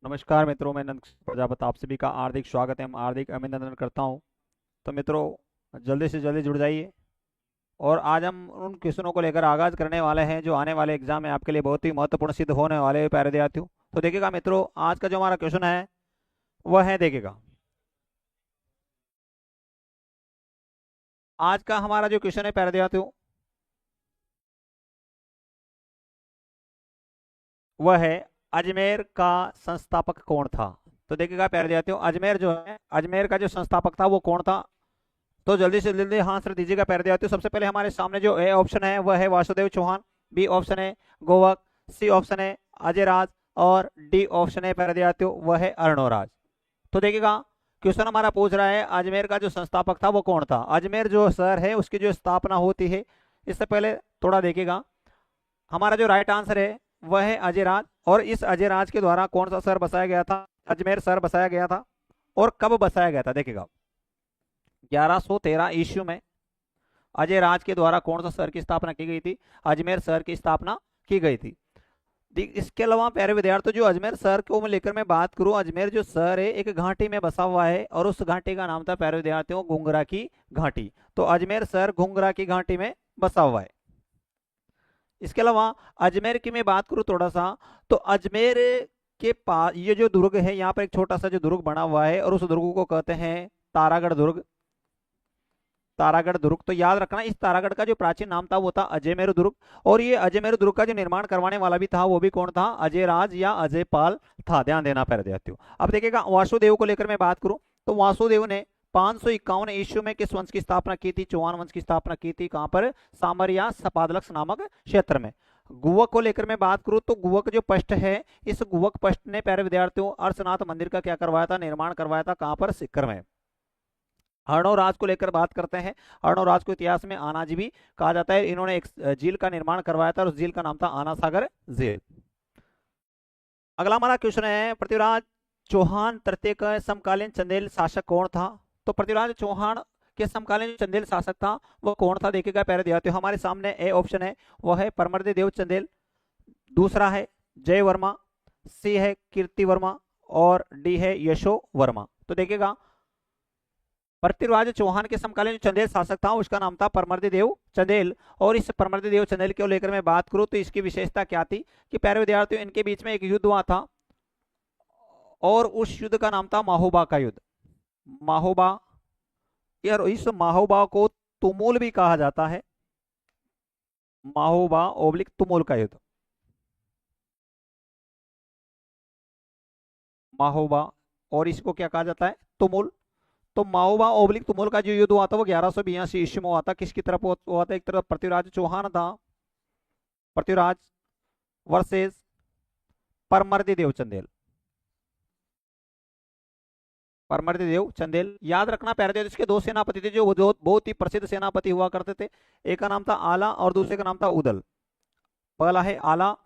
नमस्कार मित्रों, मैं नंद प्रजापति आप सभी का हार्दिक स्वागत एवं हार्दिक अभिनंदन करता हूं। तो मित्रों, जल्दी से जल्दी जुड़ जाइए। और आज हम उन क्वेश्चनों को लेकर आगाज करने वाले हैं जो आने वाले एग्जाम में आपके लिए बहुत ही महत्वपूर्ण सिद्ध होने वाले हैं प्यारे विद्यार्थियों। तो देखिएगा मित्रों, आज का जो हमारा क्वेश्चन है वह है, देखिएगा आज का हमारा जो क्वेश्चन है प्यारे विद्यार्थियों, वह है अजमेर का संस्थापक कौन था। तो देखिएगा प्यारे विद्यार्थियों, अजमेर जो है, अजमेर का जो संस्थापक था वो कौन था। तो जल्दी से जल्दी आंसर दीजिएगा प्यारे विद्यार्थियों। सबसे पहले हमारे सामने जो ए ऑप्शन है वह है वासुदेव चौहान, बी ऑप्शन है गोवक, सी ऑप्शन है अजय राज और डी ऑप्शन है प्यारे विद्यार्थियों वह है अर्णोराज। तो देखिएगा, क्वेश्चन हमारा पूछ रहा है अजमेर का जो संस्थापक था वो कौन था। अजमेर जो शहर है उसकी जो स्थापना होती है, इससे पहले थोड़ा देखिएगा, हमारा जो राइट आंसर है वह है अजय राज। और इस अजय राज के द्वारा कौन सा शहर बसाया गया था, अजमेर शहर बसाया गया था। और कब बसाया गया था, देखिएगा 1113 ईस्वी में अजय राज के द्वारा कौन सा शहर की स्थापना की गई थी, अजमेर शहर की स्थापना की गई थी। इसके अलावा प्यारे विद्यार्थी, जो अजमेर शहर को मैं लेकर मैं बात करूं, अजमेर जो शहर है एक घाटी में बसा हुआ है और उस घाटी का नाम था प्यारे विद्यार्थियों घुंगरा की घाटी। तो अजमेर शहर घुंगरा की घाटी में बसा हुआ है। इसके अलावा अजमेर की मैं बात करूं थोड़ा सा, तो अजमेर के पास ये जो दुर्ग है, यहाँ पर एक छोटा सा जो दुर्ग बना हुआ है और उस दुर्ग को कहते हैं तारागढ़ दुर्ग। तारागढ़ दुर्ग, तो याद रखना इस तारागढ़ का जो प्राचीन नाम था वो था अजयमेरु दुर्ग। और ये अजयमेरु दुर्ग का जो निर्माण करवाने वाला भी था वो भी कौन था, अजय राज या अजय पाल था। ध्यान देना प्यारे विद्यार्थियों। अब देखिएगा वासुदेव को लेकर मैं बात करूं, तो वासुदेव ने 551 ईस्वी में किस वंश की स्थापना की थी, चौहान वंश की स्थापना की थी। कहां पर, सामर या सपादलक्ष नामक क्षेत्र में। गुवक को लेकर मैं बात करूं, तो गुवक जो पष्ट है, इस गुवक पष्ट ने प्यारे विद्यार्थियों अर्शनाथ मंदिर का क्या करवाया था, निर्माण करवाया था। कहां पर, सीकर में। अर्णोराज को लेकर बात करते हैं। अर्णोराज को इतिहास में आनाजी भी कहा जाता है। इन्होंने एक झील का निर्माण करवाया था और उस झील का नाम था आना सागर झील। अगला हमारा क्वेश्चन है, पृथ्वीराज चौहान तृतीय का समकालीन चंदेल शासक कौन था। तो पृथ्वीराज चौहान के समकालीन जो चंदेल शासक था वो कौन था, देखिएगा प्यारे विद्यार्थियों, हमारे सामने ए ऑप्शन है वह है परमर्दी देव चंदेल, दूसरा है जय वर्मा, सी है कीर्ति वर्मा और डी है यशो वर्मा। तो देखिएगा, पृथ्वीराज चौहान के समकालीन जो चंदेल शासक था उसका नाम था परमर्दी देव चंदेल। और इस परमर्दी देव चंदेल को लेकर मैं बात करूं तो इसकी विशेषता क्या थी कि प्यारे विद्यार्थियों, इनके बीच में एक युद्ध हुआ था और उस युद्ध का नाम था महोबा का युद्ध। महोबा, यार इस महोबा को तुमुल भी कहा जाता है। महोबा ओब्लिक तुमुल का युद्ध, महोबा, और इसको क्या कहा जाता है, तुमुल। तो माओबा ओब्लिक तुमुल का जो युद्ध हुआ था वो 1182 ईस्वी में हुआ था। किसकी तरफ हुआ था, एक तरफ पृथ्वीराज चौहान था, पृथ्वीराज वर्सेस परमर्दी देव चंदेल। परमर्दी देव चंदेल, याद रखना प्यारे देव, इसके दो सेनापति थे जो बहुत ही प्रसिद्ध सेनापति हुआ करते थे। एक का नाम था आला और दूसरे का नाम था उदल। पहला है आला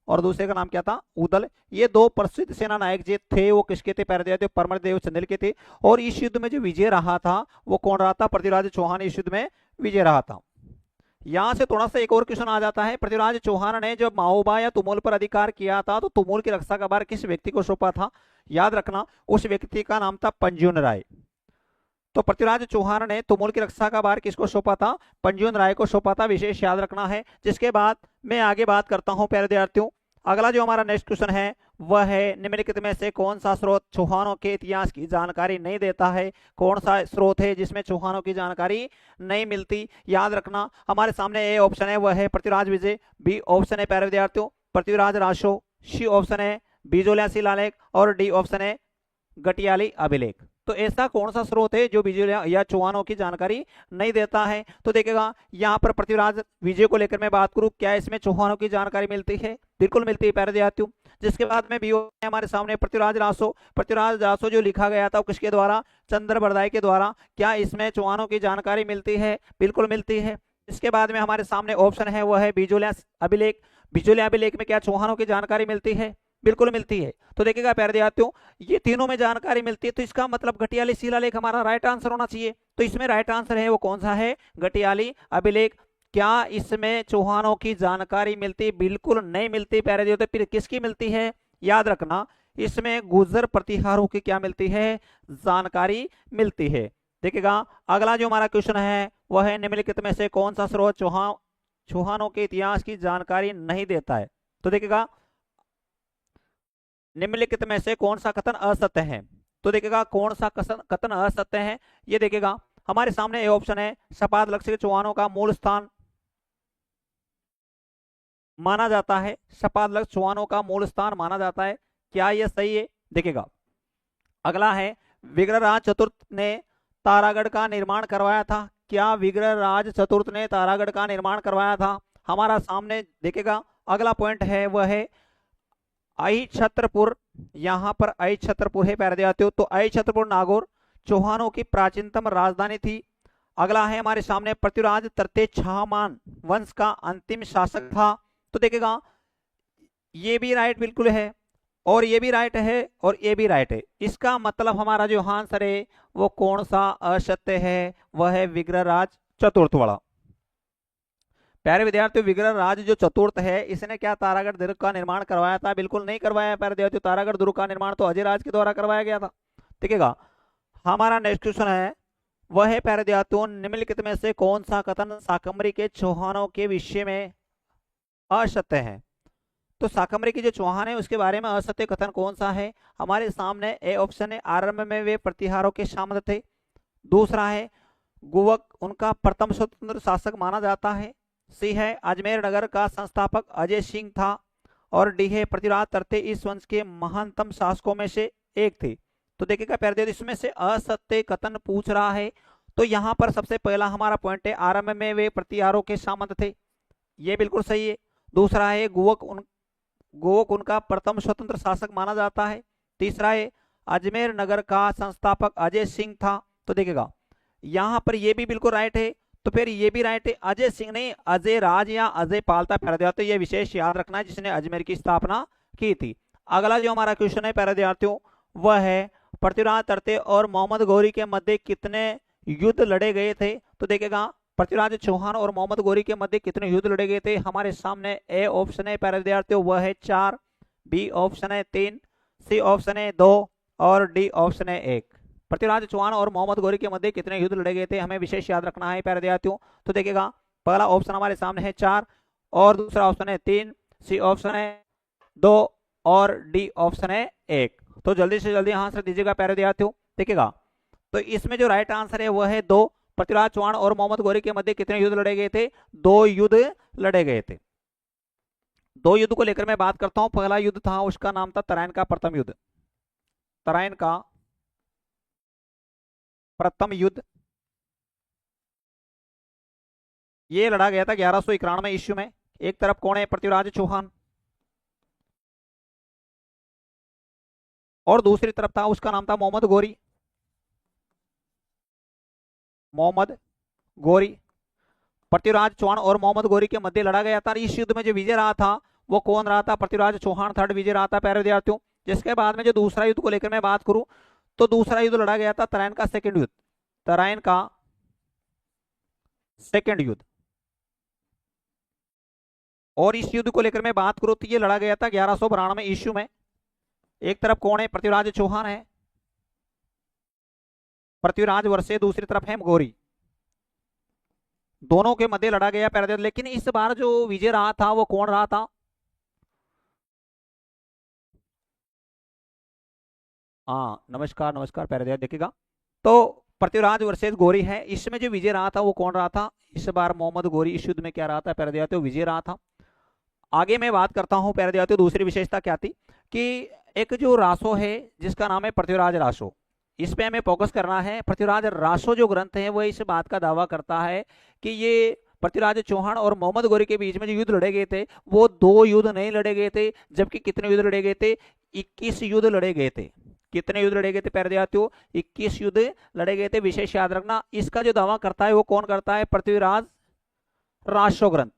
और दूसरे का नाम क्या था, उदल। ये दो प्रसिद्ध सेना नायक जो थे वो किसके थे, प्यारे देव, परमदेव चंदेल के थे। और इस युद्ध में जो विजय रहा था वो कौन रहा था, पृथ्वीराज चौहान इस युद्ध में विजय रहा था। यहां से थोड़ा सा एक और क्वेश्चन आ जाता है, पृथ्वीराज चौहान ने जब महोबा या तुमुल पर अधिकार किया था तो तुमुल की रक्षा का भार किस व्यक्ति को सौंपा था। याद रखना उस व्यक्ति का नाम था पंजून राय। तो पृथ्वीराज चौहान ने तुमुल की रक्षा का भार किसको सौंपा था, पंजून राय को सौंपा था, विशेष याद रखना है। जिसके बाद मैं आगे बात करता हूं प्यारे विद्यार्थियों। अगला जो हमारा नेक्स्ट क्वेश्चन है वह है, निम्नलिखित में से कौन सा स्रोत चौहानों के इतिहास की जानकारी नहीं देता है। कौन सा स्रोत है जिसमें चौहानों की जानकारी नहीं मिलती। याद रखना हमारे सामने ए ऑप्शन है वह है पृथ्वीराज विजय, बी ऑप्शन है प्यारे विद्यार्थियों पृथ्वीराज राशो, सी ऑप्शन है बिजोलिया शिलालेख और डी ऑप्शन है गटियाली अभिलेख। तो ऐसा कौन सा स्रोत है जो बिजोलिया या चौहानों की जानकारी नहीं देता है। तो देखिएगा यहाँ पर पृथ्वीराज विजय को लेकर मैं बात करूं, क्या इसमें चौहानों की जानकारी मिलती है, बिल्कुल मिलती है प्यारे विद्यार्थियों। जिसके बाद में भी हमारे सामने पृथ्वीराज रासो, पृथ्वीराज रासो जो लिखा गया था किसके द्वारा, चंद्र बरदाई के द्वारा। क्या इसमें चौहानों की जानकारी मिलती है, बिल्कुल मिलती है। इसके बाद में हमारे सामने ऑप्शन है वह है बिजोलिया अभिलेख। बिजोलिया अभिलेख में क्या चौहानों की जानकारी मिलती है, बिल्कुल मिलती है। तो देखिएगा प्यारे विद्यार्थियों, ये तीनों में जानकारी मिलती है, तो इसका मतलब गटियाली शिलालेख हमारा राइट आंसर होना चाहिए। तो इसमें राइट आंसर है वो कौन सा है, गटियाली अभिलेख। क्या इसमें चौहानों की जानकारी मिलती, बिल्कुल नहीं मिलती प्यारे विद्यार्थियों। फिर किसकी मिलती है, याद रखना इसमें गुर्जर प्रतिहारों की क्या मिलती है, जानकारी मिलती है। देखिएगा अगला जो हमारा क्वेश्चन है वह है निम्नलिखित में से कौन सा स्रोत चौहानों के इतिहास की जानकारी नहीं देता है। तो देखिएगा निम्नलिखित में से कौन सा कथन असत्य है। तो देखिएगा कौन सा कथन असत्य है, ये देखिएगा हमारे सामने ए ऑप्शन है, सपाट लक्ष्य चौहानों का मूल स्थान माना जाता है, सपाट लक्ष्य चौहानों का मूल स्थान माना जाता है, क्या यह सही है। देखिएगा अगला है, विग्रहराज चतुर्थ ने तारागढ़ का निर्माण करवाया था, क्या विग्रहराज चतुर्थ ने तारागढ़ का निर्माण करवाया था। हमारा सामने देखिएगा अगला पॉइंट है वह है आई छत्रपुर, यहां पर आई छत्रपुर है प्यारे विद्यार्थियों। तो आई छत्रपुर नागौर चौहानों की प्राचीनतम राजधानी थी। अगला है हमारे सामने पृथ्वीराज तृतीय छामान वंश का अंतिम शासक था। तो देखिएगा ये भी राइट बिल्कुल है और ये भी राइट है और ये भी राइट है। इसका मतलब हमारा जो आंसर है वो कौन सा असत्य है, वह है विग्रहराज चतुर्थ वाला। प्यारे विद्यार्थियों विग्रहराज जो चतुर्थ है इसने क्या तारागढ़ दुर्ग का निर्माण करवाया था, बिल्कुल नहीं करवाया प्यारे विद्यार्थियों। तारागढ़ दुर्ग का निर्माण तो अजय राज के द्वारा करवाया गया था। देखिएगा हमारा नेक्स्ट क्वेश्चन है वह है प्यारे विद्यार्थियों निम्नलिखित में से कौन सा कथन शाकंभरी के चौहानों के विषय में असत्य है। तो शाकंभरी के जो चौहान है उसके बारे में असत्य कथन कौन सा है। हमारे सामने ए ऑप्शन है, आरंभ में वे प्रतिहारों के शामिल थे। दूसरा है गुवक उनका प्रथम स्वतंत्र शासक माना जाता है। सी है अजमेर नगर का संस्थापक अजय सिंह था। और डी है पृथ्वीराज तृतीय इस वंश के महानतम शासकों में से एक थे। तो देखिएगा प्यारे इसमें से असत्य कथन पूछ रहा है। तो यहाँ पर सबसे पहला हमारा पॉइंट है आरंभ में वे प्रतिहारों के शामिल थे, ये बिल्कुल सही है। दूसरा है गोवक उनका प्रथम स्वतंत्र शासक माना जाता है। तीसरा है अजमेर नगर का संस्थापक अजय सिंह था। तो देखिएगा यहाँ पर ये भी बिल्कुल राइट है। तो फिर ये भी राइट है, अजय सिंह नहीं अजय राज या अजय पालता प्यारे विद्यार्थियों, ये विशेष याद रखना है जिसने अजमेर की स्थापना की थी। अगला जो हमारा क्वेश्चन है प्यारे विद्यार्थियों वह है पृथ्वीराज तृतीय और मोहम्मद गौरी के मध्य कितने युद्ध लड़े गए थे। तो देखिएगा पृथ्वीराज चौहान और मोहम्मद गौरी के मध्य कितने युद्ध लड़े गए थे। हमारे सामने ए ऑप्शन है प्यारे विद्यार्थियों वह है 4, बी ऑप्शन है 3, सी ऑप्शन है 2 और डी ऑप्शन है 1। पृथ्वीराज चौहान और मोहम्मद गौरी के मध्य कितने युद्ध लड़े गए थे, हमें विशेष याद रखना है प्यारे विद्यार्थियों। तो देखिएगा पहला ऑप्शन हमारे सामने है 4 और दूसरा ऑप्शन है 3, सी ऑप्शन है 2 और डी ऑप्शन है 1। तो जल्दी से जल्दी आंसर दीजिएगा प्यारे विद्यार्थियों। देखिएगा तो इसमें जो राइट आंसर है वह है 2, पृथ्वीराज चौहान और मोहम्मद गौरी के मध्य कितने युद्ध लड़े गए थे, 2 युद्ध लड़े गए थे। 2 युद्ध को लेकर मैं बात करता हूं। पहला युद्ध था उसका नाम था तराइन का प्रथम युद्ध, तराइन का प्रथम युद्ध। ये लड़ा गया था 1191 ईस्वी में। एक तरफ कौन है, पृथ्वीराज चौहान, और दूसरी तरफ था उसका नाम था मोहम्मद गौरी। मोहम्मद गौरी पृथ्वीराज चौहान और मोहम्मद गौरी के मध्य लड़ा गया था। इस युद्ध में जो विजय रहा था वो कौन रहा था, पृथ्वीराज चौहान थर्ड विजय रहा था प्यारे विद्यार्थियों। जिसके बाद में जो दूसरा युद्ध को लेकर मैं बात करूं तो दूसरा युद्ध लड़ा गया था तराइन का सेकंड युद्ध, तराइन का सेकंड युद्ध। और इस युद्ध को लेकर मैं बात करूं तो ये लड़ा गया था 1192 ईस्वी में। एक तरफ कौन है, पृथ्वीराज चौहान है, पृथ्वीराज वर्षे, दूसरी तरफ है गौरी। दोनों के मध्य लड़ा गया प्यारे। लेकिन इस बार जो विजय रहा था वो कौन रहा था, हाँ नमस्कार नमस्कार प्यारे। देखिएगा तो पृथ्वीराज वर्सेस गौरी है, इसमें जो विजय रहा था वो कौन रहा था, इस बार मोहम्मद गौरी इस युद्ध में क्या रहा था प्यारे, तो विजय रहा था। आगे मैं बात करता हूं प्यारे, दूसरी विशेषता क्या थी कि एक जो रासो है जिसका नाम है पृथ्वीराज रासो, इस पे हमें फोकस करना है। पृथ्वीराज रासो जो ग्रंथ है वो इस बात का दावा करता है कि ये पृथ्वीराज चौहान और मोहम्मद गौरी के बीच में जो युद्ध लड़े गए थे वो 2 युद्ध नहीं लड़े गए थे, जबकि कितने युद्ध लड़े गए थे, 21 युद्ध लड़े गए थे। कितने युद्ध लड़े गए थे प्यारे विद्यार्थियों, 21 युद्ध लड़े गए थे। विशेष याद रखना, इसका जो दावा करता है वो कौन करता है, पृथ्वीराज रासो ग्रंथ।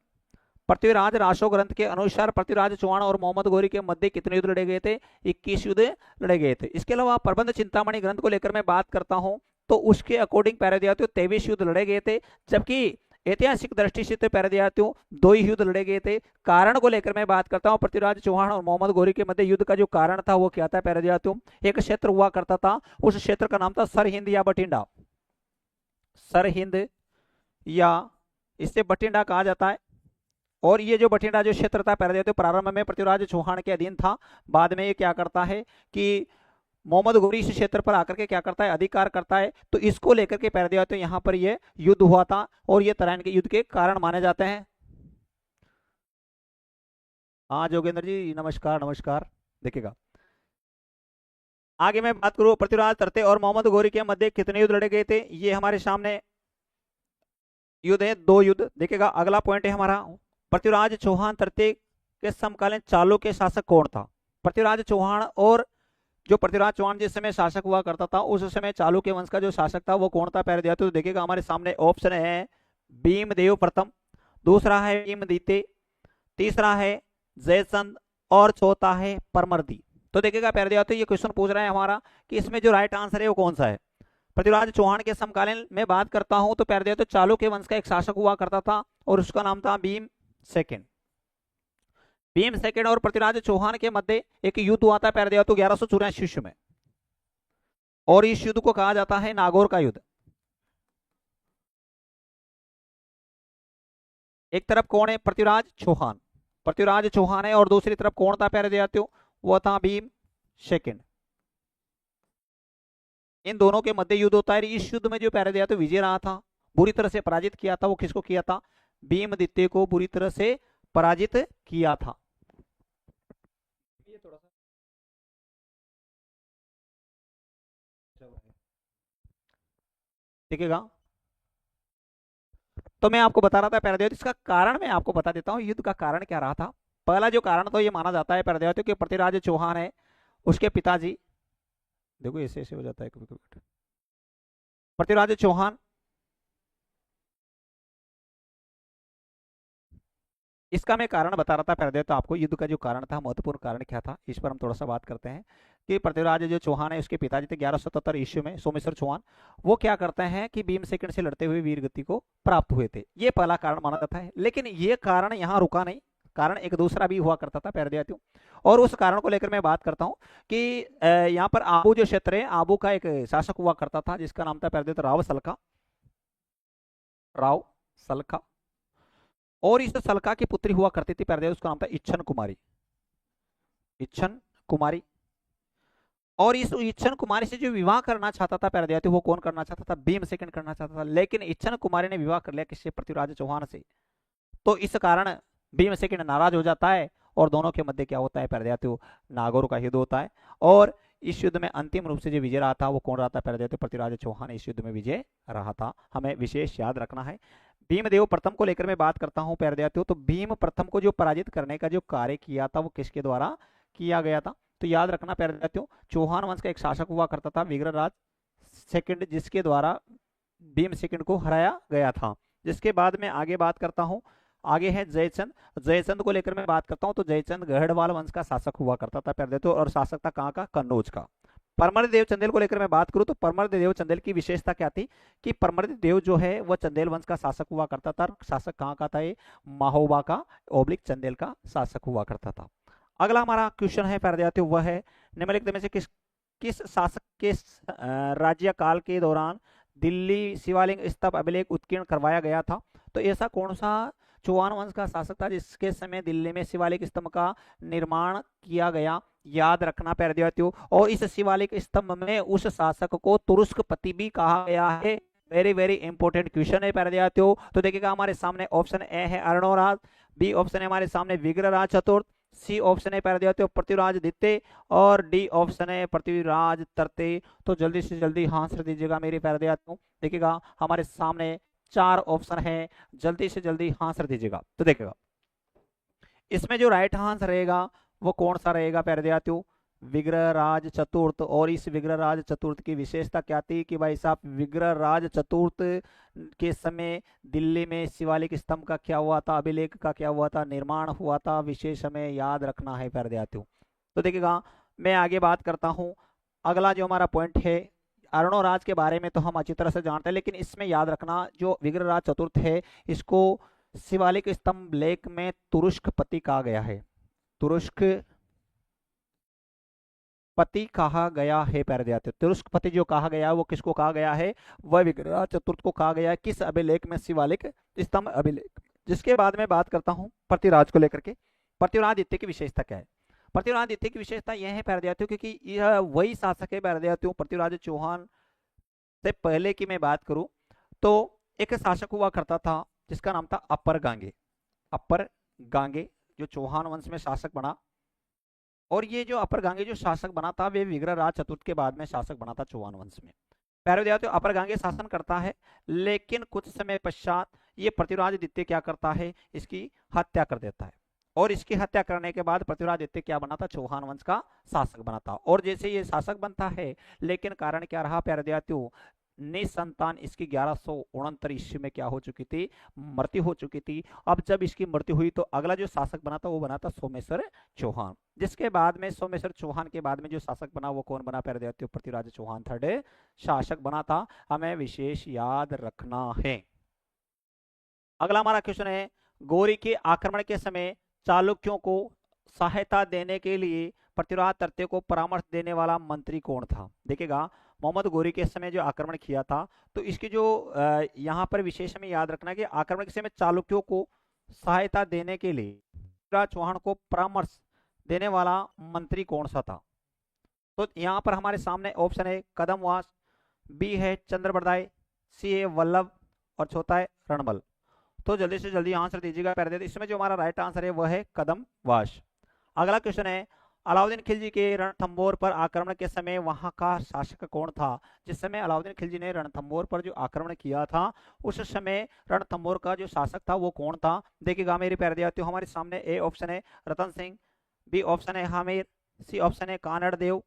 पृथ्वीराज रासो ग्रंथ के अनुसार पृथ्वीराज चौहान और मोहम्मद गौरी के मध्य कितने युद्ध लड़े गए थे, 21 युद्ध लड़े गए थे। इसके अलावा प्रबंध चिंतामणि ग्रंथ को लेकर मैं बात करता हूं तो उसके अकॉर्डिंग प्यारे विद्यार्थियों 23 युद्ध लड़े गए थे, जबकि ऐतिहासिक दृष्टि से तो प्यारे विद्यार्थियों दो ही युद्ध लड़े गए थे। कारण को लेकर मैं बात करता हूं, पृथ्वीराज चौहान और मोहम्मद गौरी के मध्य युद्ध का जो कारण था वो क्या था प्यारे विद्यार्थियों। एक क्षेत्र हुआ करता था, उस क्षेत्र का नाम था सरहिंद या बठिंडा। सरहिंद या इसे बठिंडा कहा जाता है। और ये जो बठिंडा जो क्षेत्र था प्यारे विद्यार्थियों प्रारंभ में पृथ्वीराज चौहान के अधीन था। बाद में ये क्या करता है कि मोहम्मद गौरी इस क्षेत्र पर आकर के क्या करता है, अधिकार करता है। तो इसको लेकर के प्यारे विद्यार्थियों यहाँ पर ये युद्ध हुआ था और ये तराइन के युद्ध के कारण माने जाते हैं। हाँ जोगेंद्र जी नमस्कार नमस्कार। देखिएगा आगे मैं बात करूं, पृथ्वीराज तरते और मोहम्मद गौरी के मध्य कितने युद्ध लड़े गए थे, ये हमारे सामने युद्ध है, दो युद्ध। देखिएगा अगला पॉइंट है हमारा, पृथ्वीराज चौहान तरते के समकालीन चालुक्य शासक कौन था। पृथ्वीराज चौहान और जो पृथ्वीराज चौहान जिस समय शासक हुआ करता था उस समय चालुक्य वंश का जो शासक था वो कौन था प्यारे विद्यार्थियों। तो देखिएगा हमारे सामने ऑप्शन है भीमदेव प्रथम, दूसरा है भीमदित्य, तीसरा है जयचंद और चौथा है परमर्दी। तो देखिएगा प्यारे विद्यार्थियों ये क्वेश्चन पूछ रहा है हमारा कि इसमें जो राइट आंसर है वो कौन सा है। पृथ्वीराज चौहान के समकालीन में बात करता हूं तो प्यारे विद्यार्थियों चालुक्य वंश का एक शासक हुआ करता था और उसका नाम था भीम सेकंड। भीम सेकंड और पृथ्वीराज चौहान के मध्य एक युद्ध हुआ था प्यारे विद्यार्थियों 1184 ईस्वी में, और इस युद्ध को कहा जाता है नागौर का युद्ध। एक तरफ कौन है, पृथ्वीराज चौहान, पृथ्वीराज चौहान है, और दूसरी तरफ कौन था प्यारे विद्यार्थियों, वो था भीम सेकंड। इन दोनों के मध्य युद्ध होता है। इस युद्ध में जो प्यारे विद्यार्थियों विजय रहा था, बुरी तरह से पराजित किया था, वो किसको किया था, भीमदित्य को बुरी तरह से पराजित किया था। थोड़ा सा देखिएगा, तो मैं आपको बता रहा था प्यारे विद्यार्थियों, इसका कारण मैं आपको बता देता हूं युद्ध का कारण क्या रहा था। पहला जो कारण तो ये माना जाता है प्यारे विद्यार्थियों कि पृथ्वीराज चौहान है, उसके पिताजी, देखो ऐसे ऐसे हो जाता है कभी कभी, पृथ्वीराज चौहान इसका मैं कारण बता रहा था प्यारे विद्यार्थियों आपको, युद्ध का जो कारण था, महत्वपूर्ण कारण क्या था, इस पर हम थोड़ा सा बात करते हैं कि पृथ्वीराज जो चौहान है उसके पिताजी थे 1177 ईस्वी में सोमेश्वर चौहान, वो क्या करते हैं कि भीम सेकंड से लड़ते हुए वीर गति को प्राप्त हुए थे। ये पहला कारण माना जाता है। लेकिन ये कारण यहाँ रुका नहीं, कारण एक दूसरा भी हुआ करता था प्यारे विद्यार्थियों, और उस कारण को लेकर मैं बात करता हूँ कि यहाँ पर आबू जो क्षेत्र है, आबू का एक शासक हुआ करता था जिसका नाम था प्यारे विद्यार्थियों राव सलखा, राव सलखा। और इस सलका की पुत्री हुआ करती थी प्यारे, उसका नाम था इच्छन कुमारी, इच्छन कुमारी। और इस इच्छन कुमारी से जो विवाह करना चाहता था प्यारे विद्यार्थियों, वो कौन करना चाहता था, भीम सेकंड करना चाहता था। लेकिन इच्छन कुमारी ने विवाह कर लिया किससे, पृथ्वीराज चौहान से। तो इस कारण भीम सेकंड नाराज हो जाता है और दोनों के मध्य क्या होता है प्यारे विद्यार्थियों, नागौर का युद्ध होता है। और इस युद्ध में अंतिम रूप से जो विजय रहा था वो कौन रहा था प्यारे विद्यार्थियों, पृथ्वीराज चौहान इस युद्ध में विजय रहा था, हमें विशेष याद रखना है। भीमदेव प्रथम को लेकर मैं बात करता हूं प्यारे विद्यार्थियों, तो भीम प्रथम को जो पराजित करने का जो कार्य किया था वो किसके द्वारा किया गया था। तो याद रखना प्यारे विद्यार्थियों, चौहान वंश का एक शासक हुआ करता था विग्रहराज सेकंड, जिसके द्वारा भीम सेकंड को हराया गया था। जिसके बाद में आगे बात करता हूं, आगे है जयचंद। जयचंद को लेकर मैं बात करता हूं तो जयचंद गढ़वाल वंश का शासक हुआ करता था प्यारे विद्यार्थियों, और शासक था कहाँ का, कन्नौज का। परमर्द देव चंदेल को लेकर मैं बात करूं तो परमर्द देव चंदेल की विशेषता क्या थी कि परमर्द देव जो है वह चंदेल वंश का शासक हुआ करता था। शासक कहाँ का था, ये महोबा का ओब्लिक चंदेल का शासक हुआ करता था। अगला हमारा क्वेश्चन है प्यारे विद्यार्थियों, वह है निम्नलिखित में से किस किस शासक के राज्यकाल के दौरान दिल्ली शिवालिंग स्तंभ अभिलेख उत्कीर्ण करवाया गया था। तो ऐसा कौन सा चौहान वंश का शासक था जिसके समय दिल्ली में शिवालिक स्तंभ का निर्माण किया गया, याद रखना प्यारे विद्यार्थियों। और इस शिवालिक स्तंभ में उस शासक को तुरुष्कपति भी कहा गया है। वेरी वेरी इंपॉर्टेंट क्वेश्चन है प्यारे विद्यार्थियों। तो देखिएगा हमारे सामने ऑप्शन ए है अर्णोराज, बी ऑप्शन है हमारे सामने विग्रहराज चतुर्थ, सी ऑप्शन है प्यारे विद्यार्थियों पृथ्वीराज द्वितीय, और डी ऑप्शन है पृथ्वीराज तृतीय। तो जल्दी से जल्दी आंसर दीजिएगा मेरे प्यारे विद्यार्थियों। देखिएगा हमारे सामने 4 ऑप्शन है, जल्दी से जल्दी आंसर दीजिएगा। तो देखिएगा इसमें जो राइट आंसर रहेगा वो कौन सा रहेगा प्यारे विद्यार्थियों, विग्रहराज चतुर्थ। और इस विग्रहराज चतुर्थ की विशेषता क्या थी कि भाई साहब विग्रहराज चतुर्थ के समय दिल्ली में शिवालिक स्तंभ का क्या हुआ था, अभिलेख का क्या हुआ था, निर्माण हुआ था, विशेष हमें याद रखना है प्यारे विद्यार्थियों। तो देखिएगा मैं आगे बात करता हूं, अगला जो हमारा पॉइंट है, अरुणोराज के बारे में तो हम अच्छी तरह से जानते हैं, लेकिन इसमें याद रखना जो विग्रहराज चतुर्थ है इसको शिवालिक स्तंभ लेख में तुरुष्क पति कहा गया है। तुरुष्क पति कहा गया है प्यारे विद्यार्थियों। तुरुष्क पति जो कहा गया है वो किसको कहा गया है? वह विग्रहराज चतुर्थ को कहा गया है। किस अभिलेख में? शिवालिक स्तंभ अभिलेख। जिसके बाद में बात करता हूं पृथ्वीराज को लेकर के। पृथ्वीराज द्वितीय की विशेषता क्या है? पृथ्वीराज द्वितीय की विशेषता यह है प्यारे विद्यार्थियों, क्योंकि यह वही शासक है प्यारे विद्यार्थियों। पृथ्वीराज चौहान से पहले की मैं बात करूं तो एक शासक हुआ करता था जिसका नाम था अपर गांगे। अपर गांगे जो चौहान वंश में शासक बना, और ये जो अपर गांगे जो शासक बना था वे विग्रहराज चतुर्थ के बाद में शासक बना था चौहान वंश में। प्यारे विद्यार्थियों, अपर गांगे शासन करता है, लेकिन कुछ समय पश्चात ये पृथ्वीराज द्वितीय क्या करता है? इसकी हत्या कर देता है, और इसकी हत्या करने के बाद पृथ्वीराज द्वितीय क्या बना था? चौहान वंश का शासक बना था। और जैसे ये शासक बनता है, लेकिन कारण क्या रहा प्यारे विद्यार्थियों? निसंतान इसकी 1169 ईस्वी में क्या हो चुकी थी? मृत्यु हो चुकी थी। अब जब इसकी मृत्यु हुई तो अगला जो शासक बना था वो बना था सोमेश्वर चौहान। जिसके बाद में सोमेश्वर चौहान के बाद में जो शासक बना वो कौन बना प्यारे विद्यार्थियों? पृथ्वीराज चौहान थर्ड शासक बना था। हमें विशेष याद रखना है। अगला हमारा क्वेश्चन है, गौरी के आक्रमण के समय चालुक्यों को सहायता देने के लिए पृथ्वीराज तृतीय को परामर्श देने वाला मंत्री कौन था? देखिएगा, मोहम्मद गौरी के समय जो आक्रमण किया था, तो इसकी जो यहाँ पर विशेष हमें याद रखना है कि आक्रमण के समय चालुक्यों को सहायता देने के लिए पृथ्वीराज चौहान को परामर्श देने वाला मंत्री कौन सा था? तो यहाँ पर हमारे सामने ऑप्शन है कदमवास, बी है चंद्रबरदाई, सी है वल्लभ, और चौथा है रणबल। तो जल्दी से जल्दी आंसर दीजिएगा प्यारे विद्यार्थी। इसमें जो हमारा राइट आंसर है वह है कदमवास। अगला क्वेश्चन है, अलाउद्दीन खिलजी के रणथंभौर पर आक्रमण के समय वहां का शासक कौन था? जिस समय अलाउद्दीन खिलजी ने रणथंभौर पर जो आक्रमण किया था उस समय रणथंभौर का जो शासक था वो कौन था? देखिएगा मेरे प्यारे विद्यार्थियों, हमारे सामने ए ऑप्शन है रतन सिंह, बी ऑप्शन है हामिर, सी ऑप्शन है कानड़ देव,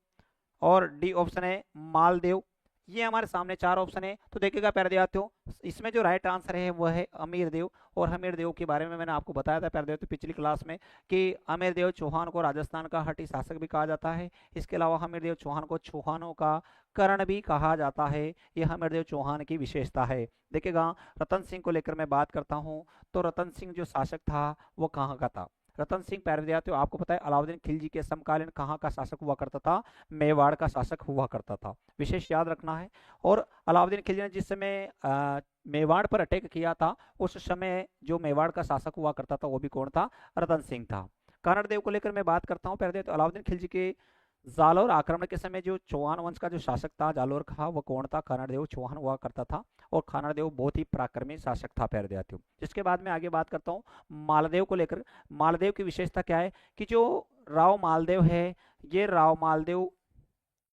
और डी ऑप्शन है मालदेव। ये हमारे सामने चार ऑप्शन है। तो देखिएगा प्यारे विद्यार्थियों, इसमें जो राइट आंसर है वह है अमीर देव। और अमीर देव के बारे में मैंने आपको बताया था प्यारे विद्यार्थियों पिछली क्लास में कि अमीर देव चौहान को राजस्थान का हठी शासक भी कहा जाता है। इसके अलावा अमीर देव चौहान को चौहानों का कर्ण भी कहा जाता है। यह अमीर देव चौहान की विशेषता है। देखिएगा, रतन सिंह को लेकर मैं बात करता हूँ, तो रतन सिंह जो शासक था वो कहाँ का था? रतन सिंह प्यारे विद्यार्थियों आपको पता है अलाउद्दीन खिलजी के समकालीन कहाँ का शासक हुआ करता था? मेवाड़ का शासक हुआ करता था। विशेष याद रखना है। और अलाउद्दीन खिलजी ने जिस समय मेवाड़ पर अटैक किया था उस समय जो मेवाड़ का शासक हुआ करता था वो भी कौन था? रतन सिंह था। कर्ण देव को लेकर मैं बात करता हूँ प्यारे विद्यार्थियों, अलाउद्दीन खिलजी के जालौर आक्रमण के समय जो चौहान वंश का जो शासक था जालौर का वो कौन था? कर्णदेव चौहान हुआ करता था। और कर्णदेव बहुत ही पराक्रमी शासक था प्यारे विद्यार्थियों। जिसके बाद में आगे बात करता हूँ मालदेव को लेकर। मालदेव की विशेषता क्या है कि जो राव मालदेव है, ये राव मालदेव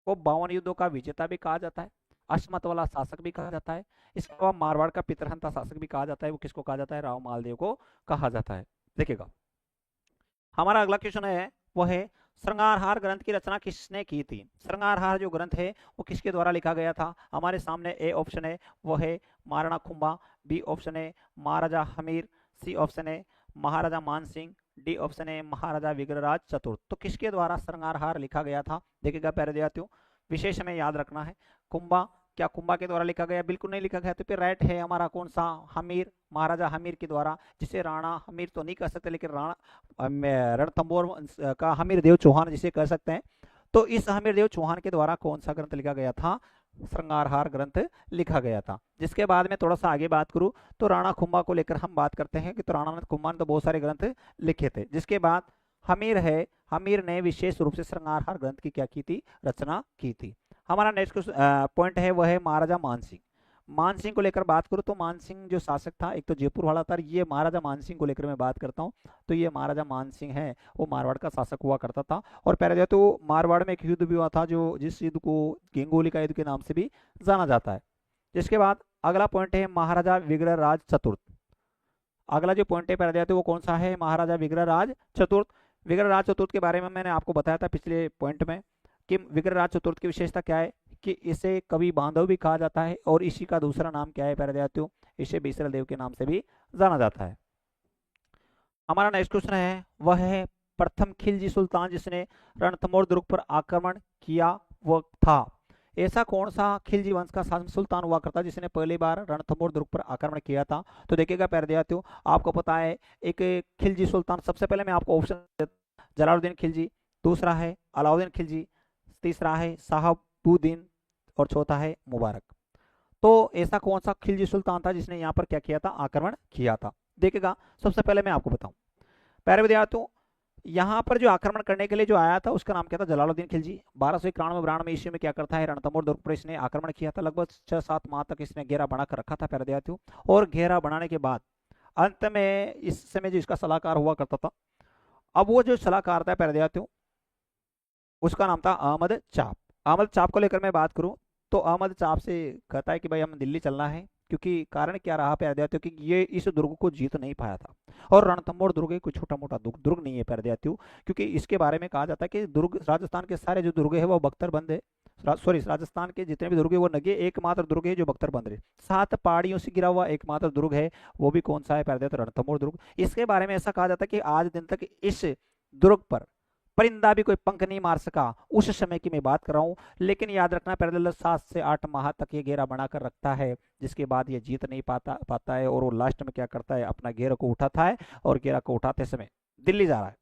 को 52 युद्धों का विजेता भी कहा जाता है, अश्मत वाला शासक भी कहा जाता है। इसके अलावा मारवाड़ का पितरहंता शासक भी कहा जाता है। वो किसको कहा जाता है? राव मालदेव को कहा जाता है। देखिएगा, हमारा अगला क्वेश्चन है वो है श्रृंगारहार ग्रंथ की रचना किसने की थी? श्रृंगारहार जो ग्रंथ है वो किसके द्वारा लिखा गया था? हमारे सामने ए ऑप्शन है वो है महाराणा कुंभा, बी ऑप्शन है महाराजा हमीर, सी ऑप्शन है महाराजा मानसिंह, डी ऑप्शन है महाराजा विग्रहराज चतुर्थ। तो किसके द्वारा श्रृंगारहार लिखा गया था? देखिएगा प्यारे विद्यार्थियों, विशेष हमें याद रखना है। कुंभा, क्या कुंभा के द्वारा लिखा गया? बिल्कुल नहीं लिखा गया। तो फिर राइट है हमारा कौन सा? हमीर, महाराजा हमीर के द्वारा, जिसे राणा हमीर तो नहीं कह सकते लेकिन राणा रणथंभौर का हमीर देव चौहान जिसे कह सकते हैं। तो इस हमीर देव चौहान के द्वारा कौन सा ग्रंथ लिखा गया था? श्रृंगारहार ग्रंथ लिखा गया था। जिसके बाद में थोड़ा सा आगे बात करूं तो राणा कुंभा को लेकर हम बात करते हैं कि तो राणा कुंभा ने तो बहुत सारे ग्रंथ लिखे थे। जिसके बाद हमीर है, हमीर ने विशेष रूप से श्रृंगारहार ग्रंथ की क्या की थी? रचना की थी। हमारा नेक्स्ट पॉइंट है वह है महाराजा मानसिंह। मानसिंह को लेकर बात करूं तो मानसिंह जो शासक था एक तो जयपुर वाला था, ये महाराजा मानसिंह को लेकर मैं बात करता हूं। तो ये महाराजा मानसिंह है वो मारवाड़ का शासक हुआ करता था। और पहले तो मारवाड़ में एक युद्ध भी हुआ था जो जिस युद्ध को गेंगोली का युद्ध के नाम से भी जाना जाता है। जिसके बाद अगला पॉइंट है महाराजा विग्रहराज चतुर्थ। अगला जो पॉइंट है पहले वो कौन सा है? महाराजा विग्रहराज चतुर्थ। विग्रहराज चतुर्थ के बारे में मैंने आपको बताया था पिछले पॉइंट में कि विग्रहराज चतुर्थ की विशेषता क्या है कि इसे कवि बांधव भी कहा जाता है, और इसी का दूसरा नाम क्या है प्यारे विद्यार्थियों? इसे बीसर देव के नाम से भी जाना जाता है। हमारा नेक्स्ट क्वेश्चन है वह है प्रथम खिलजी सुल्तान जिसने रणथंभौर दुर्ग पर आक्रमण किया वो था। ऐसा कौन सा खिलजी वंश का शासन सुल्तान हुआ करता जिसने पहली बार रणथंभौर दुर्ग पर आक्रमण किया था? तो देखिएगा प्यारे विद्यार्थियों, आपको पता है एक खिलजी सुल्तान, सबसे पहले मैं आपको ऑप्शन देता, जलालुद्दीन खिलजी, दूसरा है अलाउद्दीन खिलजी, तीसरा है शहाबुद्दीन और चौथा है मुबारक। तो ऐसा कौन सा खिलजी सुल्तान था जिसने यहाँ पर क्या किया था, आक्रमण किया था? देखिएगा, सबसे पहले मैं आपको बताऊं प्यारे विद्यार्थियों, यहाँ पर जो आक्रमण करने के लिए जो आया था उसका नाम क्या था, जलालुद्दीन खिलजी। 1291-92 ईस्वी में क्या करता है, रणथंभौर दुर्ग पर इसने आक्रमण किया था। लगभग 6-7 माह तक इसने घेरा बनाकर रखा था प्यारे विद्यार्थियों। और घेरा बनाने के बाद अंत में इस समय जो इसका सलाहकार हुआ करता था, अब वो जो सलाहकार था प्यारे विद्यार्थियों, उसका नाम था अहमद चाप। अहमद चाप को लेकर मैं बात करूं तो अहमद चाप से कहता है कि भाई हम दिल्ली चलना है, क्योंकि कारण क्या रहा प्यारे विद्यार्थियों कि ये इस दुर्ग को जीत नहीं पाया था। और रणथंभौर दुर्ग कोई छोटा मोटा दुर्ग नहीं है प्यारे विद्यार्थियों, क्योंकि इसके बारे में कहा जाता है कि दुर्ग, राजस्थान के सारे जो दुर्ग है वो बख्तरबंद है। सॉरी, राजस्थान के जितने भी दुर्ग है वो नगे, एकमात्र दुर्ग है जो बख्तरबंद है। 7 पहाड़ियों से घिरा हुआ एकमात्र दुर्ग है, वो भी कौन सा है प्यारे विद्यार्थियों, रणथंभौर दुर्ग। इसके बारे में ऐसा कहा जाता है कि आज दिन तक इस दुर्ग पर परिंदा भी कोई पंख नहीं मार सका, उस समय की मैं बात कर रहा हूं। लेकिन याद रखना पैरेलल 7 से 8 माह तक ये घेरा बनाकर रखता है, जिसके बाद ये जीत नहीं पाता है। और वो लास्ट में क्या करता है, अपना घेरा को उठाता है और घेरा को उठाते समय दिल्ली जा रहा है।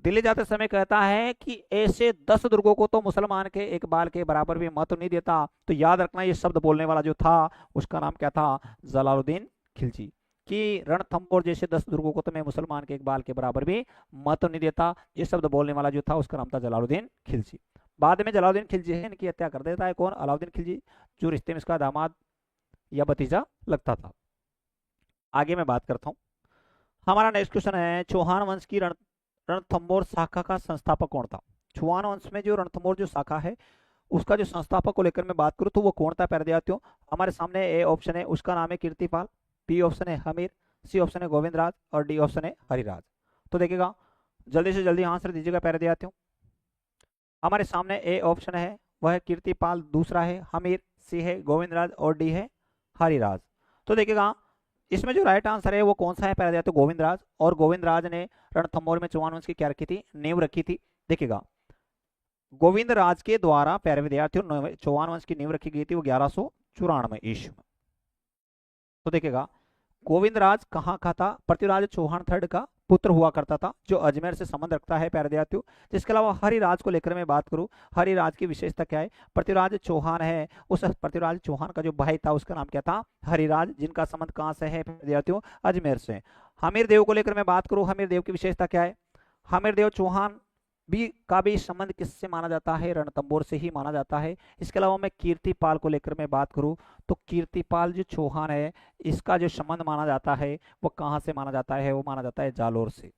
दिल्ली जाते समय कहता है कि ऐसे 10 दुर्गों को तो मुसलमान के एक बाल के बराबर भी महत्व नहीं देता। तो याद रखना, ये शब्द बोलने वाला जो था उसका नाम क्या था, जलालुद्दीन खिलजी। कि रणथंभौर जैसे 10 दुर्गों को तो मैं मुसलमान के एक बाल के बराबर भी महत्व नहीं देता, ये शब्द बोलने वाला जो था उसका नाम था जलालुद्दीन खिलजी। बाद में जलालुद्दीन खिलजी है इनकी हत्या कर देता है कौन, अलाउद्दीन खिलजी, जो रिश्ते में इसका दामाद या भतीजा लगता था। आगे मैं बात करता हूँ, हमारा नेक्स्ट क्वेश्चन है, चौहान वंश की रणथंभौर शाखा का संस्थापक कौन था? चौहान वंश में जो रणथंभौर जो शाखा है उसका जो संस्थापक को लेकर मैं बात करूं तो वो कौन था प्यारे विद्यार्थियों? हमारे सामने ए ऑप्शन है, उसका नाम है कीर्तिपाल, बी ऑप्शन है हमीर, सी ऑप्शन है गोविंदराज और डी ऑप्शन है हरिराज। तो देखिएगा, जल्दी से जल्दी आंसर दीजिएगा प्यारे विद्यार्थियों। हमारे सामने ए ऑप्शन है वह है कीर्तिपाल, दूसरा है हमीर, सी है गोविंदराज और डी है हरिराज। तो देखिएगा, इसमें जो राइट आंसर है वो कौन सा है प्यारे विद्यार्थियों, गोविंदराज। और गोविंदराज ने रणथंभौर में चौहान वंश की क्या रखी थी, नींव रखी थी। देखिएगा, गोविंदराज के द्वारा प्यारे विद्यार्थियों चौहान वंश की नींव रखी गई थी, वो 1194 ईस्वी में। तो देखिएगा, गोविंदराज कहाँ का था, पृथ्वीराज चौहान थर्ड का पुत्र हुआ करता था, जो अजमेर से संबंध रखता है प्यारे विद्यार्थियों। जिसके अलावा हरिराज को लेकर मैं बात करूं, हरिराज की विशेषता क्या है, पृथ्वीराज चौहान है, उस पृथ्वीराज चौहान का जो भाई था उसका नाम क्या था, हरिराज, जिनका संबंध कहां से है विद्यार्थियों, अजमेर से। हमीर देव को लेकर मैं बात करूं, हमीर देव की विशेषता क्या है, हमीर देव चौहान भी का भी संबंध किससे माना जाता है, रणथंभौर से ही माना जाता है। इसके अलावा मैं कीर्तिपाल को लेकर मैं बात करूं तो कीर्तिपाल जो चौहान है इसका जो संबंध माना जाता है वो कहां से माना जाता है, वो माना जाता है जालोर से।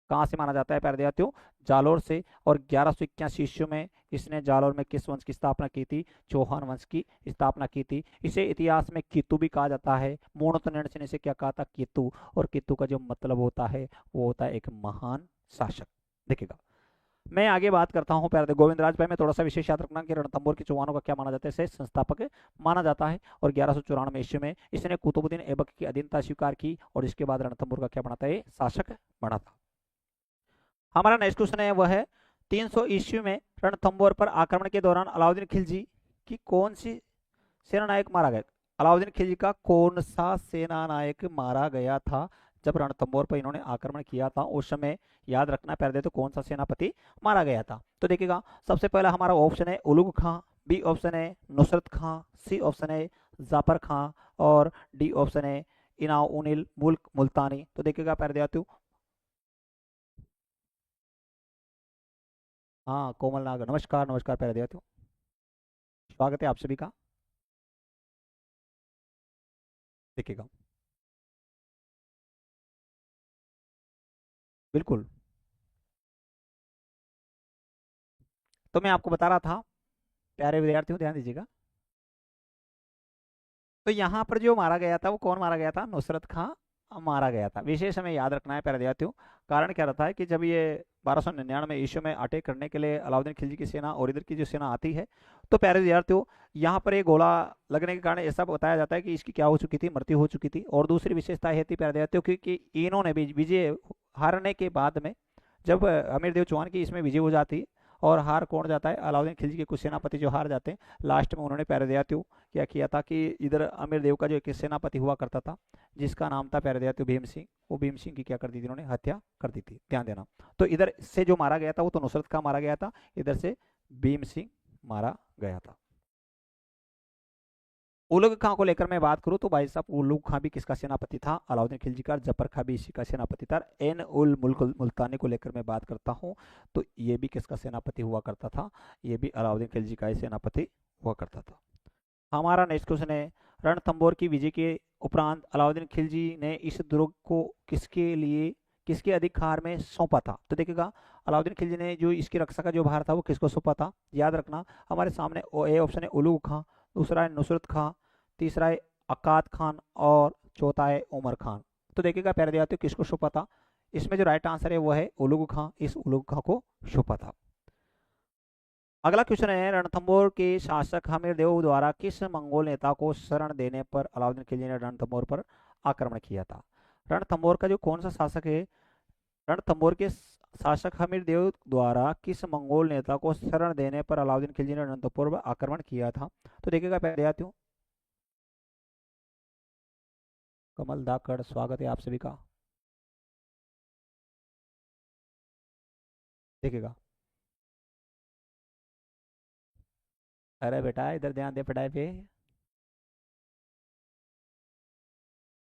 कहां से माना जाता है प्यारे विद्यार्थियों, जालोर से। और 1181 ईस्वी में इसने जालोर में किस वंश की स्थापना की थी, चौहान वंश की स्थापना की थी। इसे इतिहास में कीतु भी कहा जाता है। मोणोत्तनयन से इसे क्या कहा था, कीतु। और कीतु का जो मतलब होता है वो होता है एक महान शासक। देखिएगा, मैं आगे बात करता हूँ प्यारे गोविंदराज भाई में थोड़ा सा विशेष याद रखना कि रणथंभौर के चौहानों का क्या माना जाता है, इसे संस्थापक माना जाता है। और 1194 ईस्वी में इसने कुतुबुद्दीन ऐबक की अधीनता स्वीकार की और इसके बाद रणथंभौर का क्या बनाता है, शासक बना था। हमारा नेक्स्ट क्वेश्चन है वह है 300 ईस्वी में रणथंभौर पर आक्रमण के दौरान अलाउद्दीन खिलजी की कौन सी सेनानायक मारा गया? अलाउद्दीन खिलजी का कौन सा सेनानायक मारा गया था जब रणथंभौर पर इन्होंने आक्रमण किया था? उस समय याद रखना पहले तो कौन सा सेनापति मारा गया था। तो देखिएगा, सबसे पहला हमारा ऑप्शन है उलुग खां, बी ऑप्शन है नुसरत खां, सी ऑप्शन है जाफर खां और डी ऑप्शन है इनाउ उनिल मुल्क मुल्तानी। तो देखिएगा प्यारे विद्यार्थियों, हाँ कोमल नागर, नमस्कार नमस्कार प्यारे विद्यार्थियों, स्वागत है आप सभी का। देखिएगा, बिल्कुल, तो मैं आपको बता रहा था प्यारे विद्यार्थियों, ध्यान दीजिएगा। तो यहाँ पर जो मारा गया था वो कौन मारा गया था, नुसरत खां मारा गया था। विशेष हमें याद रखना है प्यारे विद्यार्थियों, कारण क्या रहता है कि जब ये 1299 ईस्वी में अटैक करने के लिए अलाउद्दीन खिलजी की सेना और इधर की जो सेना आती है, तो प्यारे विद्यार्थियों यहाँ पर एक गोला लगने के कारण ऐसा बताया जाता है कि इसकी क्या हो चुकी थी, मृत्यु हो चुकी थी। और दूसरी विशेषता यह थी प्यारे विद्यार्थियों क्योंकि इन्होंने भी विजय हारने के बाद में जब हमीर देव चौहान की इसमें विजय हो जाती और हार कौन जाता है, अलाउद्दीन खिलजी के कुछ सेनापति जो हार जाते हैं। लास्ट में उन्होंने प्यारे दयात्यु क्या किया था कि इधर अमीर देव का जो एक सेनापति हुआ करता था जिसका नाम था प्यारे दयात्यु भीम सिंह, वो भीम सिंह की क्या कर दी थी, उन्होंने हत्या कर दी थी, ध्यान देना। तो इधर से जो मारा गया था वो तो नुसरत खां मारा गया था, इधर से भीम सिंह मारा गया था। उलग खां को लेकर मैं बात करूं तो भाई साहब उलग खां भी किसका सेनापति था, अलाउद्दीन खिलजी का। जफर खां भी इसी का सेनापति था। एन उल मुल्क मुल्तानी को लेकर मैं बात करता हूं तो ये भी किसका सेनापति हुआ करता था, ये भी अलाउद्दीन खिलजी का ही सेनापति हुआ करता था। हमारा नेक्स्ट क्वेश्चन है, रणथंभौर की विजय के उपरांत अलाउद्दीन खिलजी ने इस दुर्ग को किसके लिए, किसके अधिकार में सौंपा था। तो देखिएगा अलाउद्दीन खिलजी ने जो इसकी रक्षा का जो भार था वो किसको सौंपा था, याद रखना हमारे सामने ए ऑप्शन है उलूग खां, दूसरा है नुसरत खां, तीसरा है अकात खान और चौथा है उमर खान। तो देखिएगा प्यारे दिया किसको सौंपा था, इसमें जो राइट आंसर है वो है उलूग खां, इस उलूग खां को सौंपा था। अगला क्वेश्चन है, रणथंभौर के शासक हमीर देव द्वारा किस मंगोल नेता को शरण देने पर अलाउद्दीन खिलजी ने रणथंभौर पर आक्रमण किया था। रणथंभौर का जो कौन सा शासक है, रणथंभौर के शासक हमीर देव द्वारा किस मंगोल नेता को शरण देने पर अलाउद्दीन खिलजी ने रणथंभौर पर आक्रमण किया था। तो देखिएगा पहले आती हूँ, कमल दाकड़ स्वागत है आप सभी का। देखिएगा, अरे बेटा इधर ध्यान दे पढ़ाई पे।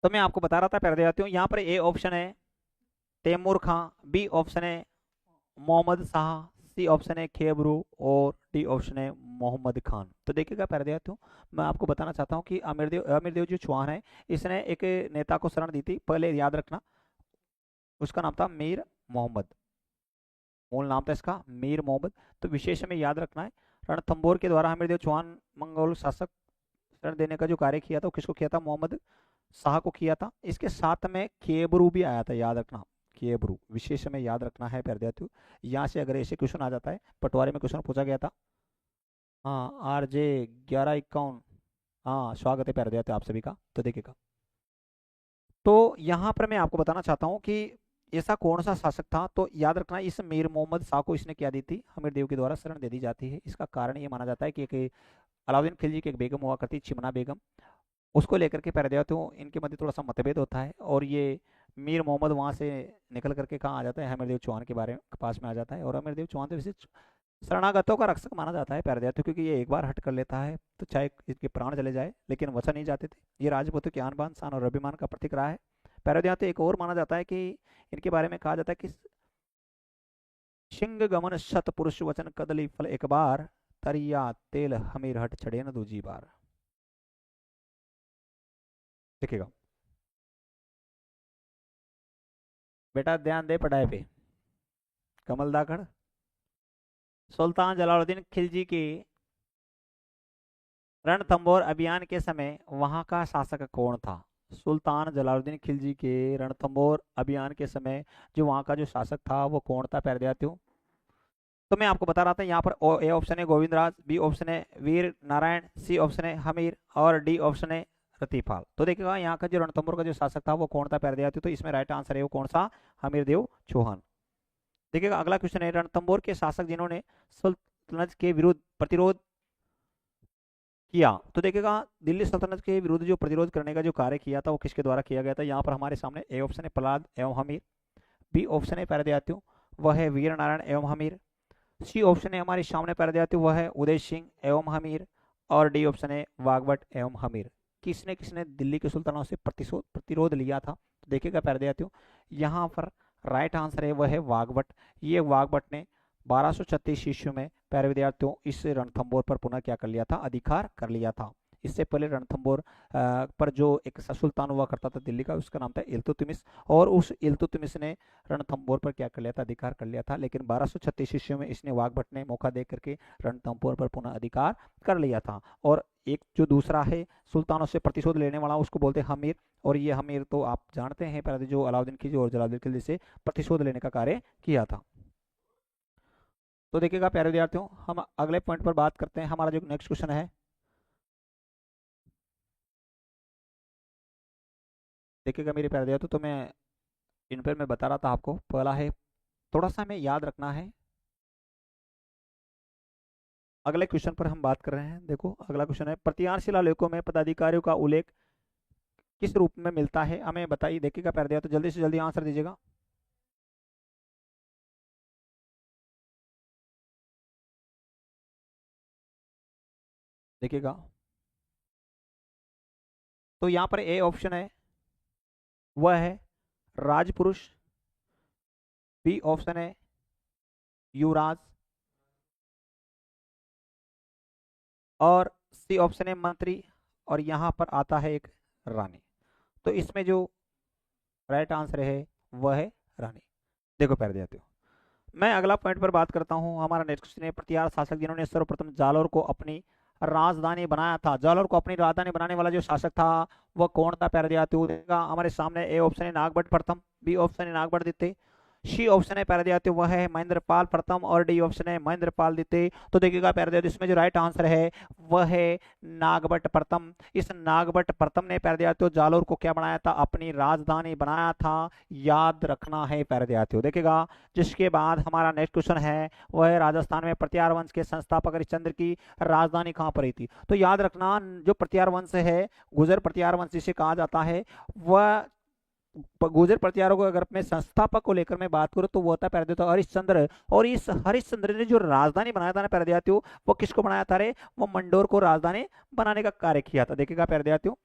तो मैं आपको बता रहा था पहले आती हूँ, यहाँ पर ए ऑप्शन है तैमूर खां, बी ऑप्शन है मोहम्मद शाह, सी ऑप्शन है खेबरू और डी ऑप्शन है मोहम्मद खान। तो देखिएगा पहले देता हूँ, मैं आपको बताना चाहता हूँ कि अमीर देव जो चौहान है इसने एक नेता को शरण दी थी, पहले याद रखना उसका नाम था मीर मोहम्मद, मूल नाम था इसका मीर मोहम्मद। तो विशेष में याद रखना है, रणथंभौर के द्वारा अमीर देव चौहान मंगोल शासक शरण देने का जो कार्य किया था वो किसको किया था, मोहम्मद शाह को किया था। इसके साथ में केबरू भी आया था, याद रखना केबरू विशेष में याद रखना है विद्यार्थियों। यहाँ से अगर ऐसे क्वेश्चन आ जाता है, पटवारी में क्वेश्चन पूछा गया था। हाँ RJ 1151, हाँ स्वागत है विद्यार्थियों आप सभी का। तो देखिएगा, तो यहाँ पर मैं आपको बताना चाहता हूँ कि ऐसा कौन सा शासक था। तो याद रखना इस मीर मोहम्मद शाह को इसने क्या दी थी, हमीर देव के द्वारा शरण दे दी जाती है। इसका कारण ये माना जाता है कि एक अलाउद्दीन खिलजी की एक बेगम हुआ करती चिमना बेगम, उसको लेकर के पैर तो इनके मध्य थोड़ा सा मतभेद होता है और ये मीर मोहम्मद वहां से निकल करके कहाँ आ जाता है, हमीरदेव चौहान के बारे में पास में आ जाता है। और हमीरदेव चौहान तो वैसे शरणागतों का रक्षक माना जाता है प्यारे, क्योंकि ये एक बार हट कर लेता है तो चाहे इसके प्राण चले जाए लेकिन वचन नहीं जाते थे। ये राजपूतों की आन बान शान और अभिमान का प्रतीक रहा है प्यारे। तो एक और माना जाता है कि इनके बारे में कहा जाता है कि सिंह गमन शत पुरुष वचन कदली फल एक बार, तरिया तेल हमीर हट चढ़े न दूजी बार। देखिएगा बेटा ध्यान दे पढ़ाई पे, कमल दाखड़। सुल्तान जलालुद्दीन खिलजी के रणथंभौर अभियान के समय वहां का शासक कौन था। सुल्तान जलालुद्दीन खिलजी के रणथंभौर अभियान के समय जो वहां का जो शासक था वो कौन था प्यारे देहातियों। तो मैं आपको बता रहा था यहाँ पर ए ऑप्शन है गोविंद राज, बी ऑप्शन है वीर नारायण, सी ऑप्शन है हमीर और डी ऑप्शन है रतीफाल। तो देखिएगा यहाँ का जो रणथंभौर का जो शासक था वो कौन था प्यारे देहातियों। तो इसमें राइट आंसर है वो कौन सा, हमीर देव चौहान। देखिएगा अगला क्वेश्चन है, रणथंभौर के शासक जिन्होंने सुल्तनत के विरुद्ध प्रतिरोध किया। तो देखिएगा दिल्ली सल्तनत के विरुद्ध जो प्रतिरोध करने का जो कार्य किया था वो किसके द्वारा किया गया था। यहाँ पर हमारे सामने ए ऑप्शन है प्रहलाद एवं हमीर, बी ऑप्शन है प्यारे देहातियों वह है वीर नारायण एवं हमीर, सी ऑप्शन है हमारे सामने प्यारे देहातियों वह है उदय सिंह एवं हमीर और डी ऑप्शन है वागभट एवं हमीर। किसने किसने दिल्ली के सुल्तानों से प्रतिरोध लिया था। तो देखिएगा प्यारे देहातियों यहाँ पर राइट आंसर है वह है वागभट। ये वागभट ने 1236 ईस्वी में प्यारे विद्यार्थियों इस रणथंभौर पर पुनः क्या कर लिया था, अधिकार कर लिया था। इससे पहले रणथंभौर पर जो एक सुल्तान हुआ करता था दिल्ली का, उसका नाम था इल्तुतमिश, और उस इल्तुतमिश ने रणथंभौर पर क्या कर लिया था, अधिकार कर लिया था। लेकिन 1236 ईस्वी में इसने वागभट ने मौका दे करके रणथंभौर पर पुनः अधिकार कर लिया था। और एक जो दूसरा है सुल्तानों से प्रतिशोध लेने वाला उसको बोलते हैं हमीर, और ये हमीर तो आप जानते हैं पहले जो अलाउद्दीन खिलजी और जलालुद्दीन खिलजी से प्रतिशोध लेने का कार्य किया था। तो देखिएगा प्यारे विद्यार्थियों हम अगले पॉइंट पर बात करते हैं। हमारा जो नेक्स्ट क्वेश्चन है, देखिएगा मेरे प्यारे विद्यार्थियों, तो मैं इन पर मैं बता रहा था आपको, पहला है थोड़ा सा हमें याद रखना है अगले क्वेश्चन पर हम बात कर रहे हैं। देखो अगला क्वेश्चन है, प्रतिहार शिलालेखों में पदाधिकारियों का उल्लेख किस रूप में मिलता है, हमें बताइए। देखिएगा पैर दिया तो जल्दी से जल्दी आंसर दीजिएगा। देखिएगा, तो यहाँ पर ए ऑप्शन है वह है राजपुरुष, बी ऑप्शन है युवराज, और सी ऑप्शन है मंत्री, और यहाँ पर आता है एक रानी। तो इसमें जो राइट आंसर है वह है रानी। देखो पैर देते हो। मैं अगला पॉइंट पर बात करता हूँ। हमारा नेक्स्ट क्वेश्चन है, प्रतिहार शासक जिन्होंने सर्वप्रथम जालौर को अपनी राजधानी बनाया था। जालौर को अपनी राजधानी बनाने वाला जो शासक था वह कौन था पैर दिया तो हमारे सामने ए ऑप्शन है नागभट्ट प्रथम, बी ऑप्शन है नागभट्ट द्वितीय, सी ऑप्शन है पैर दिया तो वह है महेंद्रपाल प्रथम, और डी ऑप्शन है महेंद्रपाल द्वितीय। तो देखिएगा पैर दिया इसमें जो राइट आंसर है वह है नागभट्ट प्रथम। इस नागभट्ट प्रथम ने पैर दिया तो जालौर को क्या बनाया था, अपनी राजधानी बनाया था, याद रखना है पैर दिया तो। देखिएगा जिसके बाद हमारा नेक्स्ट क्वेश्चन है वह है राजस्थान में प्रतिहार वंश के संस्थापक हरिश्चंद्र की राजधानी कहाँ पर थी। तो याद रखना जो प्रतिहार वंश है, गुर्जर प्रतिहार वंश जिसे कहा जाता है, वह गुर्जर प्रतिहारों को अगर अपने संस्थापक को लेकर मैं बात करूं तो वो होता है तो हरिश्चंद्र। और इस हरिश्चंद्र ने जो राजधानी बनाया था ना पैरदियात्यो, वो किसको बनाया था रे, वो मंडोर को राजधानी बनाने का कार्य किया था। देखिएगा पैरदियात्यो,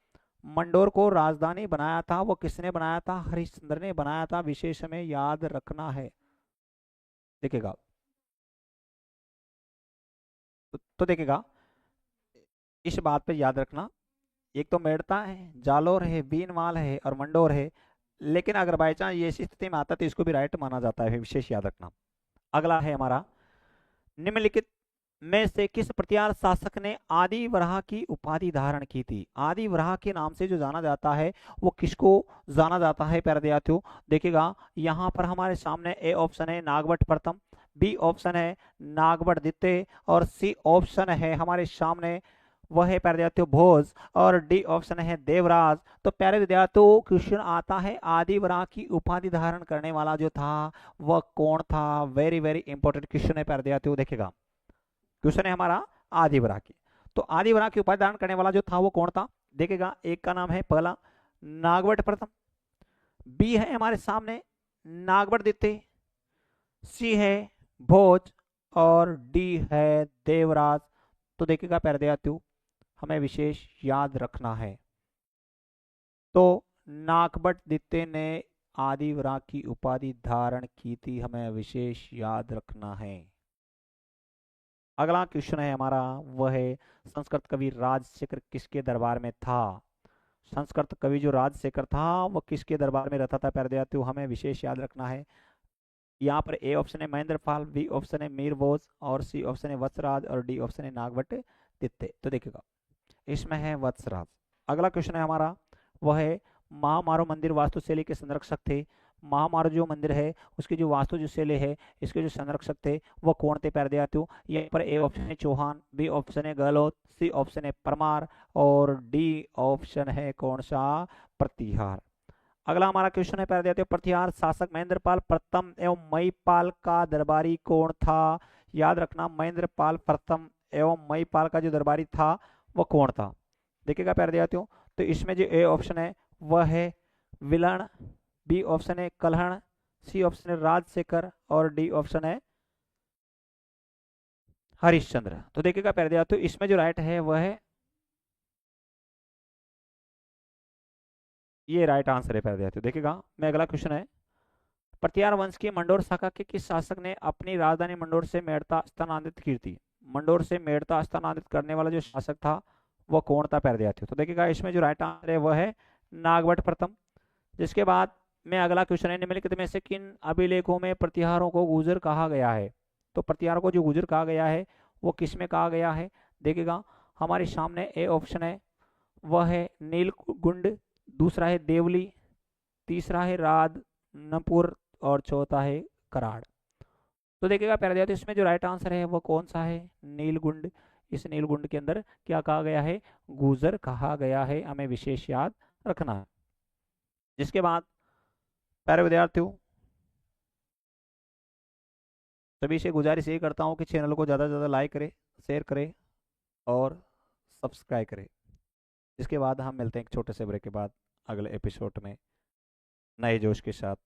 मंडोर को राजधानी बनाया था वो किसने बनाया था, हरिश्चंद्र ने बनाया था, विशेष में याद रखना है। देखिएगा तो देखिएगा इस बात पे याद रखना, एक तो मेड़ता है, जालोर है, बीनमाल है और मंडोर है, लेकिन अगर बाई चांस ये इसी स्थिति में आता है तो इसको भी राइट माना जाता है, विशेष याद रखना। अगला है हमारा, निम्नलिखित में से किस प्रतिहार शासक ने आदि वराह की उपाधि धारण की थी। आदि वराह के नाम से जो जाना जाता है वो किसको जाना जाता है प्यारे विद्यार्थियों। देखिएगा यहाँ पर हमारे सामने ए ऑप्शन है नागभट्ट प्रथम, बी ऑप्शन है नागभट्ट द्वितीय, और सी ऑप्शन है हमारे सामने वह है प्यारे विद्यार्थियों भोज, और डी ऑप्शन है देवराज। तो प्यारे विद्यार्थियों क्वेश्चन आता है आदि वराह की उपाधि धारण करने वाला जो था वह कौन था। वेरी वेरी इंपॉर्टेंट क्वेश्चन है प्यारे विद्यार्थियों। देखिएगा क्वेश्चन है हमारा आदि वराह की, तो आदि वराह की उपाधि धारण करने वाला जो था वो कौन था। देखिएगा एक का नाम है पहला नागभट्ट प्रथम, बी है हमारे सामने नागभट्ट द्वितीय, सी है भोज, और डी है देवराज। तो देखिएगा प्यारे विद्यार्थियों हमें विशेष याद रखना है, तो नागभट्ट द्वितीय ने आदि वराह की उपाधि धारण की थी, हमें विशेष याद रखना है। अगला क्वेश्चन है हमारा वह है संस्कृत कवि राजशेखर किसके दरबार में था। संस्कृत कवि जो राजशेखर था वो किसके दरबार में रहता था प्यारे विद्यार्थियों, हमें विशेष याद रखना है। यहाँ पर ए ऑप्शन है महेंद्रपाल, बी ऑप्शन है मीर बोस, और सी ऑप्शन है वत्सराज, और डी ऑप्शन है नागभट्ट द्वितीय। तो देखिएगा इसमें है वत्सराज। अगला क्वेश्चन है हमारा वह है महामारो मंदिर वास्तुशैली के संरक्षक थे। महामारो जो मंदिर है उसकी जो वास्तु जो शैली है, इसके जो संरक्षक थे वो कौन थे प्यारे विद्यार्थियों। यहाँ पर ए ऑप्शन है चौहान, बी ऑप्शन है गहलोत, सी ऑप्शन है परमार, और डी ऑप्शन है कौन सा, प्रतिहार। अगला हमारा क्वेश्चन है प्यारे विद्यार्थियों, प्रतिहार शासक महेंद्रपाल प्रथम एवं महीपाल का दरबारी कौन था। याद रखना महेंद्रपाल प्रथम एवं महीपाल का जो दरबारी था वो कौन था। देखिएगा प्यारे विद्यार्थियों तो इसमें जो ए ऑप्शन है वह है विलण, बी ऑप्शन है कलहण, सी ऑप्शन है राजशेखर, और डी ऑप्शन है हरिश्चंद्र। तो देखिएगा प्यारे विद्यार्थियों इसमें जो राइट है वह है ये राइट आंसर है प्यारे विद्यार्थियों। देखिएगा मैं अगला क्वेश्चन है, प्रतिहार वंश की मंडोर शाखा के किस शासक ने अपनी राजधानी मंडोर से मेड़ता स्थानांतरित की थी। मंडोर से मेड़ता स्थानांतरित करने वाला जो शासक था वह कौन था प्यारे विद्यार्थियों। तो देखिएगा इसमें जो राइट आंसर है वह है नागभट्ट प्रथम। जिसके बाद में अगला क्वेश्चन है, निम्नलिखित में से किन अभिलेखों में प्रतिहारों को गुर्जर कहा गया है। तो प्रतिहारों को जो गुर्जर कहा गया है वो किस में कहा गया है। देखिएगा हमारे सामने ए ऑप्शन है वह है नीलगुंड, दूसरा है देवली, तीसरा है राधनपुर, और चौथा है कराड़। तो देखिएगा प्यारे विद्यार्थी इसमें जो राइट आंसर है वो कौन सा है, नीलगुंड। इस नीलगुंड के अंदर क्या कहा गया है, गुर्जर कहा गया है, हमें विशेष याद रखना है। जिसके बाद प्यारे विद्यार्थियों सभी से गुजारिश यही करता हूँ कि चैनल को ज़्यादा से ज़्यादा लाइक करें, शेयर करें और सब्सक्राइब करें। इसके बाद हम मिलते हैं एक छोटे से ब्रेक के बाद अगले एपिसोड में नए जोश के साथ।